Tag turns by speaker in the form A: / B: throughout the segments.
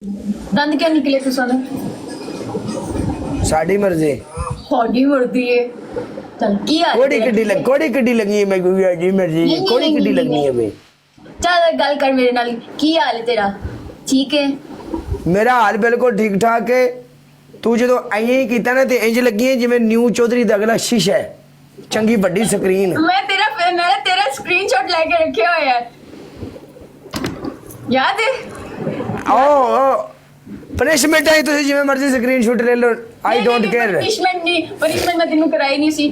A: दंद क्या निकले तुसां दे?
B: साड़ी मर्जी
A: हॉडी मरदी है। चल की हाल
B: कोड़ी
A: तेरा?
B: कड्डी लगी है मैं कोई जी मर्जी
A: नहीं,
B: कोड़ी
A: नहीं,
B: कड्डी
A: नहीं,
B: लगनी है भाई।
A: चल गल कर मेरे नाल। की हाल है तेरा? ठीक है।
B: मेरा हाल बिल्कुल ठीक ठाक है। तू जो आई कीता ना ते इंज लगी है जिवें न्यू चौधरी दा अगला शीशा है, चंगी बड़ी स्क्रीन।
A: मैंने तेरा स्क्रीनशॉट लेके रखे हुए हैं, याद है?
B: ओ पनिशमेंट है तुझे जिवें मर्जी स्क्रीनशॉट ले लो, आई डोंट केयर।
A: पनिशमेंट मैं तेनू कराई नहीं सी।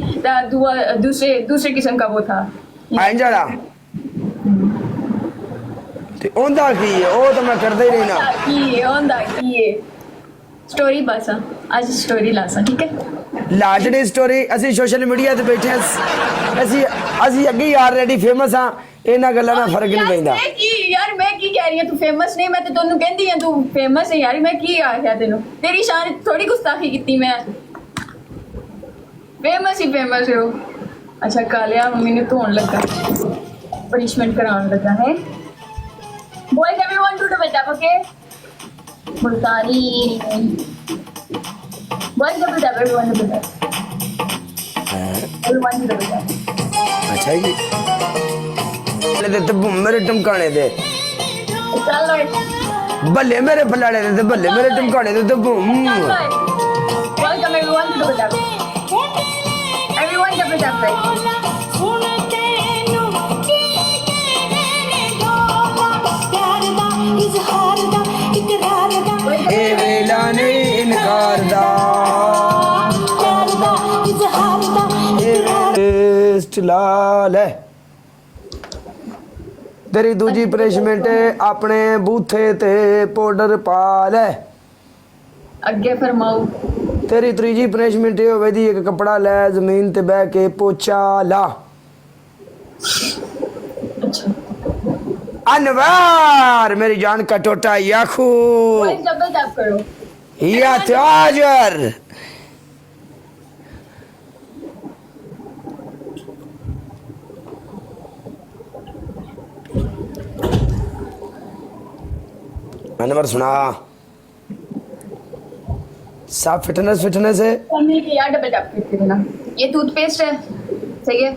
A: दूसरे किस्म का वो था।
B: आई जड़ा ते ओंदा की है ओ तो मैं करदा ही नहीं ना।
A: ओंदा की है स्टोरी बस आज स्टोरी लासा, ठीक है?
B: लाजड़ी स्टोरी ਅਸੀਂ सोशल मीडिया ਤੇ ਬੈਠੇ ਹਾਂ, ਅਸੀਂ ਅੱਗੇ ਹੀ ਆਲਰੇਡੀ ਫੇਮਸ ਹਾਂ, ਇਹਨਾਂ ਗੱਲਾਂ ਦਾ ਫਰਕ ਨਹੀਂ ਪੈਂਦਾ।
A: यार मैं की कह रही हूं तू फेमस नहीं, मैं तो तेनू कहंदी हां तू फेमस है यार। मैं की आख्या तेनू? तेरी शान थोड़ी गुस्ताखी कीती मैं। फेमस ही फेमस है वो। अच्छा कालिया मम्मी ने धोन लगा, पनिशमेंट कराने लगा है। बॉयज एवरीवन टू द बेटा okay Multani boys to the everyone to the बेटा एवरीवन टू द बेटा।
B: अच्छा जी ले ते मेरे टमकाने दे
A: चल लो
B: बल्ले मेरे फलाड़े दे बल्ले मेरे टमकाने दे ते boom.
A: Welcome everyone to the बेटा एवरीवन टू द बेटा।
B: ए वेला नहीं इनकार दा टेस्ट लाल है। तेरी दूजी पनिशमेंट अपने बूथे ते पाउडर पा ले।
A: अगे फरमाओ।
B: तेरी त्रीजी पनिशमेंट ये होवे दी एक कपड़ा ले जमीन ते बह के पोछा ला।
A: अच्छा
B: अनवार मेरी जान का टोटा याखू
A: बॉयज डबल टैप करो।
B: या ताजर अनवर सुना सब फिटनेस है।
A: मम्मी की यार डबल टैप करके देना। ये टूथपेस्ट है, सही है?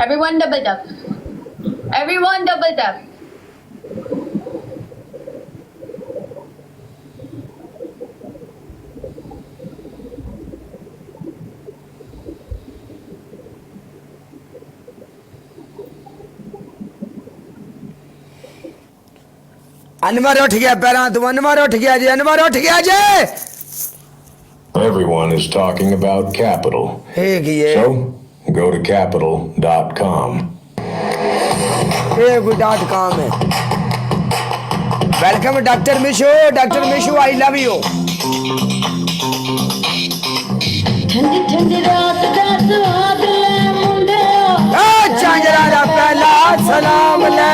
A: Everyone double tap, everyone double tap.
B: Anwar उठ गया पैरा तू अनवर उठ गया जी अनवर उठ गया जी।
C: Everyone is talking about Capital.
B: हे किए
C: So, go to capital.com.
B: ये कोई .com है। Welcome doctor Mishu I love you.
D: ठंडी ठंडी रात दा स्वाद ले मुंडे
B: झांझरा दा पहला सलाम ले